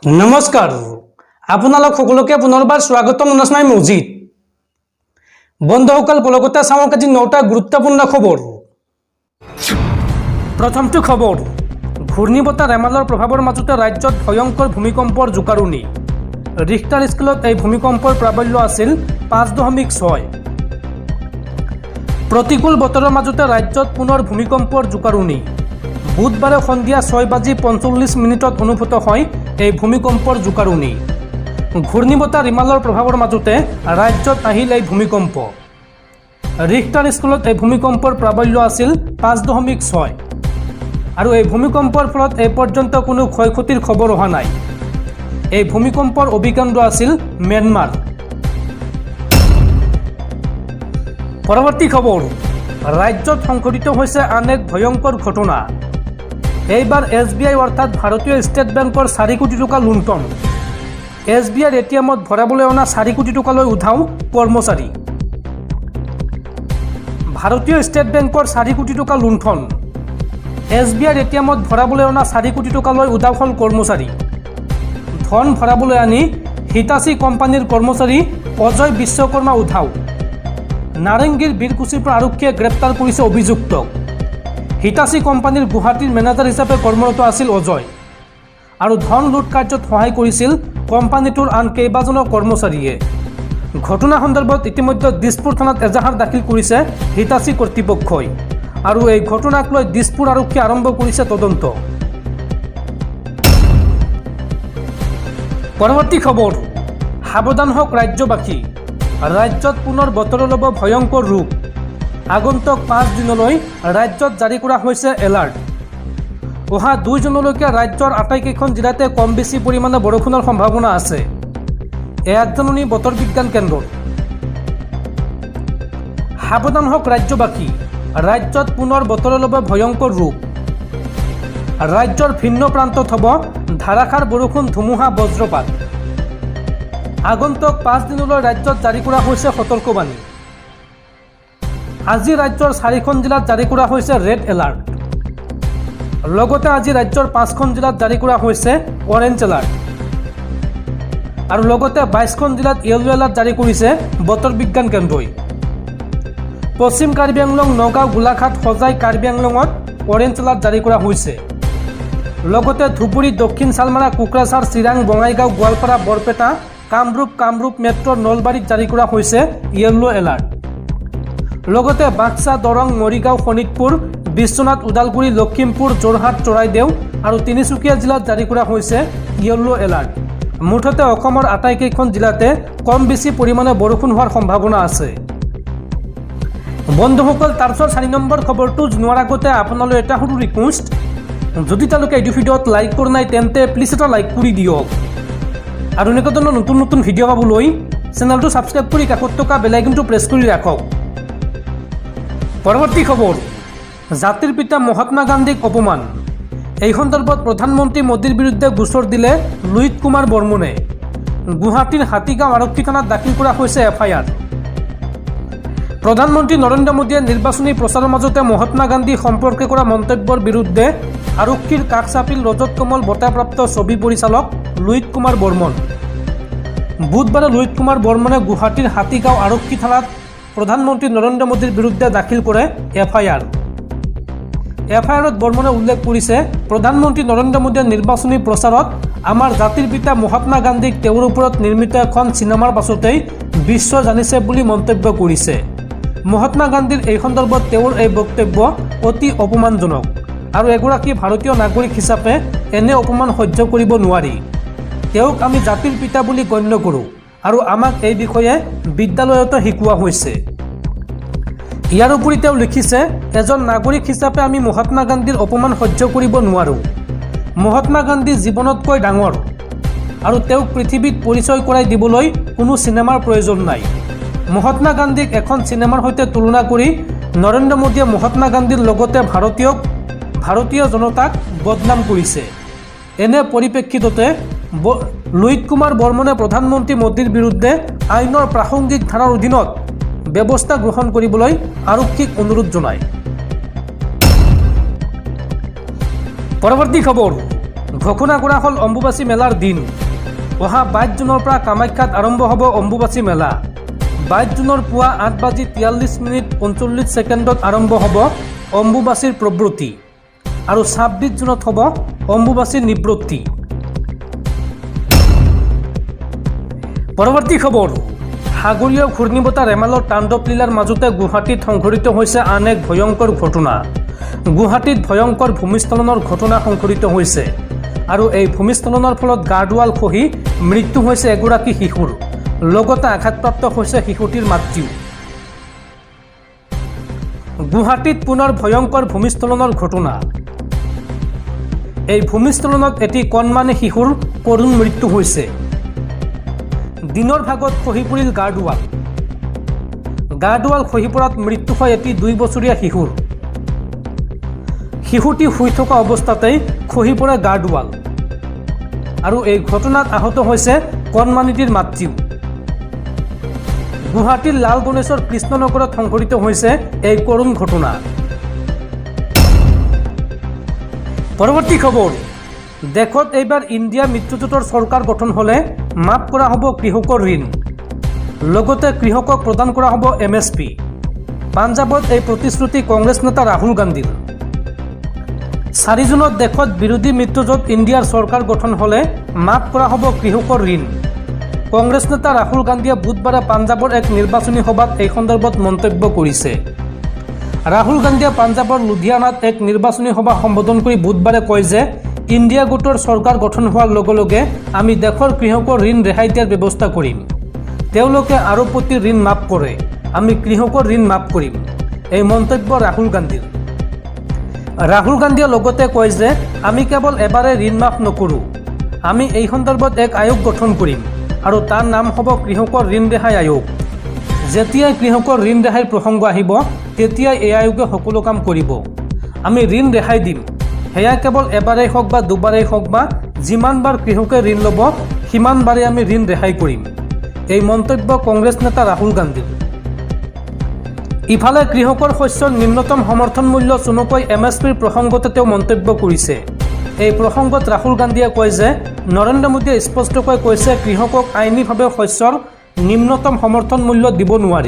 নমস্কাৰ আপোনালোক সকলোকে পুনৰবাৰ স্বাগতম জনাই মজিদ বন্ধুসকল পলকতে চাওক আজি 9টা গুৰুত্বপূৰ্ণ খবৰ। প্ৰথমটো খবৰ, ঘূৰ্ণীবতাহ ৰেমালৰ প্ৰভাৱৰ মাজতে ৰাজ্যত ভয়ংকৰ ভূমিকম্পৰ জোকাৰণি। ৰিখটাৰ স্কেলত এই ভূমিকম্পৰ প্ৰাবল্য আছিল 5.6। প্ৰতিকূল বতৰৰ মাজতে ৰাজ্যত পুনৰ ভূমিকম্পৰ জোকাৰণি। বুধবাৰে সন্ধিয়া 6:45 অনুভূত হয় এই ভূমিকম্পৰ জোকাৰণি। ঘূৰ্ণীবতাহ ৰিমালৰ প্ৰভাৱৰ মাজতে ৰাজ্যত আহিল এই ভূমিকম্প। ৰিখটাৰ স্কেলত এই ভূমিকম্পৰ প্ৰাবল্য আছিল 5.6 আৰু এই ভূমিকম্পৰ ফলত এই পৰ্যন্ত কোনো ক্ষয়ক্ষতিৰ খবৰ অহা নাই। এই ভূমিকম্পৰ অভিকেন্দ্ৰ আছিল ম্যানমাৰ। পৰৱৰ্তী খবৰ, ৰাজ্যত সংঘটিত হৈছে আন এক ভয়ংকৰ ঘটনা। এইবাৰ SBI অৰ্থাৎ ভাৰতীয় ষ্টেট বেংকৰ 4 কোটি টকা লুণ্ঠন। SBIৰ ATMত ভৰাবলৈ অনা 4 কোটি টকালৈ উধাও কৰ্মচাৰী। ভাৰতীয় ষ্টেট বেংকৰ 4 কোটি টকা লুণ্ঠন। SBIৰ ATMত ভৰাবলৈ অনা 4 কোটি টকালৈ উধাও হ'ল কৰ্মচাৰী। ধন ভৰাবলৈ আনি হিটাচি কোম্পানীৰ কৰ্মচাৰী অজয় বিশ্বকৰ্মা উধাও। নাৰেংগীৰ বীৰকুছিৰ পৰা আৰক্ষীয়ে গ্ৰেপ্তাৰ কৰিছে অভিযুক্তক। হিটাচি কোম্পানীৰ গুৱাহাটীৰ মেনেজাৰ হিচাপে কৰ্মৰত আছিল অজয় আৰু ধন লুট কাৰ্যত সহায় কৰিছিল কোম্পানীটোৰ আন কেইবাজনো কৰ্মচাৰীয়ে। ঘটনা সন্দৰ্ভত ইতিমধ্যে দিছপুৰ থানাত এজাহাৰ দাখিল কৰিছে হিটাচি কৰ্তৃপক্ষই আৰু এই ঘটনাক লৈ দিছপুৰ আৰক্ষীয়ে আৰম্ভ কৰিছে তদন্ত। পৰৱৰ্তী খবৰ, সাৱধান হওক ৰাজ্যবাসী। ৰাজ্যত পুনৰ বতৰৰ ল'ব ভয়ংকৰ ৰূপ। আগন্তুক 5 দিনলৈ ৰাজ্যত জাৰি কৰা হৈছে এলাৰ্ট। অহা 2 জুনলৈকে ৰাজ্যৰ আটাইকেইখন জিলাতে কম বেছি পৰিমাণে বৰষুণৰ সম্ভাৱনা আছে। এয়া জাননী বতৰ বিজ্ঞান কেন্দ্ৰৰ। সাৱধান হওক ৰাজ্যবাসী। ৰাজ্যত পুনৰ বতৰৰ ল'ব ভয়ংকৰ ৰূপ। ৰাজ্যৰ ভিন্ন প্ৰান্তত হ'ব ধাৰাসাৰ বৰষুণ, ধুমুহা, বজ্ৰপাত। আগন্তুক 5 দিনলৈ ৰাজ্যত জাৰি কৰা হৈছে সতৰ্কবাণী। আজি ৰাজ্যৰ 4খন জিলাত জাৰি কৰা হৈছে ৰেড এলাৰ্ট। লগতে আজি ৰাজ্যৰ 5খন জিলাত জাৰি কৰা হৈছে অৰেঞ্জ এলাৰ্ট আৰু লগতে 22খন জিলাত য়েলো এলাৰ্ট জাৰি কৰিছে বতৰ বিজ্ঞান কেন্দ্ৰই। পশ্চিম কাৰ্বি আংলং, নগাঁও, গোলাঘাট, হোজাই, কাৰ্বি আংলঙত অৰেঞ্জ এলাৰ্ট জাৰি কৰা হৈছে। লগতে ধুবুৰী, দক্ষিণ শালমাৰা, কোকৰাঝাৰ, চিৰাং, বঙাইগাঁও, গোৱালপাৰা, বৰপেটা, কামৰূপ মেট্ৰ, নলবাৰীত জাৰি কৰা হৈছে য়েলো এলাৰ্ট। লগতে বাক্সা, দৰং, মৰিগাঁও, শোণিতপুৰ, বিশ্বনাথ, ওদালগুৰি, লখিমপুৰ, যোৰহাট, চৰাইদেউ আৰু তিনিচুকীয়া জিলাত জাৰি কৰা হৈছে য়েলো এলাৰ্ট। মুঠতে অসমৰ আটাইকেইখন জিলাতে কম বেছি পৰিমাণে বৰষুণ হোৱাৰ সম্ভাৱনা আছে। বন্ধুসকল, তাৰপিছত 4 নম্বৰ খবৰটো জনোৱাৰ আগতে আপোনালৈ এটা সৰু ৰিকুৱেষ্ট, যদি তেওঁলোকে এই ভিডিঅ'ত লাইক কৰা নাই তেন্তে প্লিজ এটা লাইক কৰি দিয়ক আৰু এনেকুৱা ধৰণৰ নতুন নতুন ভিডিঅ' পাবলৈ চেনেলটো ছাবস্ক্ৰাইব কৰি কাষত থকা বেল আইকনটো প্ৰেছ কৰি ৰাখক। পৰৱৰ্তী খবৰ, জাতিৰ পিতা মহাত্মা গান্ধীক অপমান। এই সন্দৰ্ভত প্ৰধানমন্ত্ৰী মোদীৰ বিৰুদ্ধে গোচৰ দিলে লুইত কুমাৰ বৰ্মনে। গুৱাহাটীৰ হাতীগাঁও আৰক্ষী থানাত দাখিল কৰা হৈছে FIR। প্ৰধানমন্ত্ৰী নৰেন্দ্ৰ মোদীয়ে নিৰ্বাচনী প্ৰচাৰৰ মাজতে মহাত্মা গান্ধী সম্পৰ্কে কৰা মন্তব্যৰ বিৰুদ্ধে আৰক্ষীৰ কাষ চাপিল ৰজত কমল বঁটাপ্ৰাপ্ত ছবি পৰিচালক লুইত কুমাৰ বৰ্মন। বুধবাৰে লুইত কুমাৰ বৰ্মনে গুৱাহাটীৰ হাতীগাঁও আৰক্ষী থানাত প্ৰধানমন্ত্ৰী নৰেন্দ্ৰ মোদীৰ বিৰুদ্ধে দাখিল কৰে FIR। FIRত বৰ্মনে উল্লেখ কৰিছে, প্ৰধানমন্ত্ৰী নৰেন্দ্ৰ মোদীয়ে নিৰ্বাচনী প্ৰচাৰত আমাৰ জাতিৰ পিতা মহাত্মা গান্ধীক তেওঁৰ ওপৰত নিৰ্মিত এখন চিনেমাৰ পাছতেই বিশ্ব জানিছে বুলি মন্তব্য কৰিছে। মহাত্মা গান্ধীৰ এই সন্দৰ্ভত তেওঁৰ এই বক্তব্য অতি অপমানজনক আৰু এগৰাকী ভাৰতীয় নাগৰিক হিচাপে এনে অপমান সহ্য কৰিব নোৱাৰি। তেওঁক আমি জাতিৰ পিতা বুলি গণ্য কৰোঁ আৰু আমাক এই বিষয়ে বিদ্যালয়তো শিকোৱা হৈছে। ইয়াৰ উপৰি তেওঁ লিখিছে, এজন নাগৰিক হিচাপে আমি মহাত্মা গান্ধীৰ অপমান সহ্য কৰিব নোৱাৰোঁ। মহাত্মা গান্ধী জীৱনতকৈ ডাঙৰ আৰু তেওঁক পৃথিৱীত পৰিচয় কৰাই দিবলৈ কোনো চিনেমাৰ প্ৰয়োজন নাই। মহাত্মা গান্ধীক এখন চিনেমাৰ সৈতে তুলনা কৰি নৰেন্দ্ৰ মোদীয়ে মহাত্মা গান্ধীৰ লগতে ভাৰতীয় জনতাক বদনাম কৰিছে। এনে পৰিপ্ৰেক্ষিততে লুইত কুমাৰ বৰ্মনে প্ৰধানমন্ত্ৰী মোদীৰ বিৰুদ্ধে আইনৰ প্ৰাসংগিক ধাৰাৰ অধীনত ব্যৱস্থা গ্ৰহণ কৰিবলৈ আৰক্ষীক অনুৰোধ জনায়। পৰৱৰ্তী খবৰ, ঘোষণা কৰা হ'ল অম্বুবাচী মেলাৰ দিন। অহা 22 জুনৰ পৰা কামাখ্যাত আৰম্ভ হ'ব অম্বুবাচী মেলা। 22 জুনৰ পুৱা 8:43:45 আৰম্ভ হ'ব অম্বুবাচীৰ প্ৰবৃত্তি আৰু 26 জুনত হ'ব অম্বুবাচীৰ নিবৃত্তি। পৰৱৰ্তী খবৰ, সাগৰীয় ঘূৰ্ণীবতাহ ৰেমালৰ তাণ্ডৱ লীলাৰ মাজতে গুৱাহাটীত সংঘটিত হৈছে আন এক ভয়ংকৰ ঘটনা। গুৱাহাটীত ভয়ংকৰ ভূমিস্খলনৰ ঘটনা সংঘটিত হৈছে আৰু এই ভূমিস্খলনৰ ফলত গাৰ্ডৱাল খহি মৃত্যু হৈছে এগৰাকী শিশুৰ, লগতে আঘাতপ্ৰাপ্ত হৈছে শিশুটিৰ মাতৃও। গুৱাহাটীত পুনৰ ভয়ংকৰ ভূমিস্খলনৰ ঘটনা। এই ভূমিস্খলনত এটি কণমানি শিশুৰ কৰুণ মৃত্যু হৈছে। দিনৰ ভাগত খহি পৰিল গাৰ্ডৱাল খহি পৰাত মৃত্যু হয় এটি 2 বছৰীয়া শিশুৰ। শিশুটি শুই থকা অৱস্থাতেই খহি পৰে গাৰ্ডৱাল আৰু এই ঘটনাত আহত হৈছে কণমানিটিৰ মাতৃও। গুৱাহাটীৰ লাল গণেশৰ কৃষ্ণনগৰত সংঘটিত হৈছে এই কৰুণ ঘটনা। পৰৱৰ্তী খবৰ, দেশত এইবাৰ ইণ্ডিয়া মিত্ৰজোঁটৰ চৰকাৰ গঠন হ'লে মাফ কৰা হ'ব কৃষকৰ ঋণ, লগতে কৃষকক প্ৰদান কৰা হ'ব MSP। পাঞ্জাৱত এই প্ৰতিশ্ৰুতি কংগ্ৰেছ নেতা ৰাহুল গান্ধীৰ। 4 জুনত দেশত বিৰোধী মিত্ৰজোঁট ইণ্ডিয়াৰ চৰকাৰ গঠন হ'লে মাফ কৰা হ'ব কৃষকৰ ঋণ। কংগ্ৰেছ নেতা ৰাহুল গান্ধীয়ে বুধবাৰে পাঞ্জাৱৰ এক নিৰ্বাচনী সভাত এই সন্দৰ্ভত মন্তব্য কৰিছে। ৰাহুল গান্ধীয়ে পাঞ্জাৱৰ লুধিয়ানাত এক নিৰ্বাচনী সভা সম্বোধন কৰি বুধবাৰে কয় যে ইণ্ডিয়া গোটৰ চৰকাৰ গঠন হোৱাৰ লগে লগে আমি দেশৰ কৃষকৰ ঋণ ৰেহাই দিয়াৰ ব্যৱস্থা কৰিম। তেওঁলোকে আৰবপতি ঋণ মাফ কৰে, আমি কৃষকৰ ঋণ মাফ কৰিম। এই মন্তব্য ৰাহুল গান্ধীৰ। ৰাহুল গান্ধীয়ে লগতে কয় যে আমি কেৱল এবাৰে ঋণ মাফ নকৰোঁ, আমি এই সন্দৰ্ভত এক আয়োগ গঠন কৰিম আৰু তাৰ নাম হ'ব কৃষকৰ ঋণ ৰেহাই আয়োগ। যেতিয়াই কৃষকৰ ঋণ ৰেহাইৰ প্ৰসংগ আহিব তেতিয়াই এই আয়োগে সকলো কাম কৰিব। আমি ঋণ ৰেহাই দিম, সেয়া কেৱল এবাৰেই হওক বা দুবাৰেই হওক বা যিমানবাৰ কৃষকে ঋণ ল'ব সিমানবাৰেই আমি ঋণ ৰেহাই কৰিম। এই মন্তব্য কংগ্ৰেছ নেতা ৰাহুল গান্ধীৰ। ইফালে কৃষকৰ শস্যৰ নিম্নতম সমৰ্থন মূল্য চমুকৈ MSPৰ প্ৰসংগতে তেওঁ মন্তব্য কৰিছে। এই প্ৰসংগত ৰাহুল গান্ধীয়ে কয় যে নৰেন্দ্ৰ মোদীয়ে স্পষ্টকৈ কৈছে কৃষকক আইনীভাৱে শস্যৰ নিম্নতম সমৰ্থন মূল্য দিব নোৱাৰি।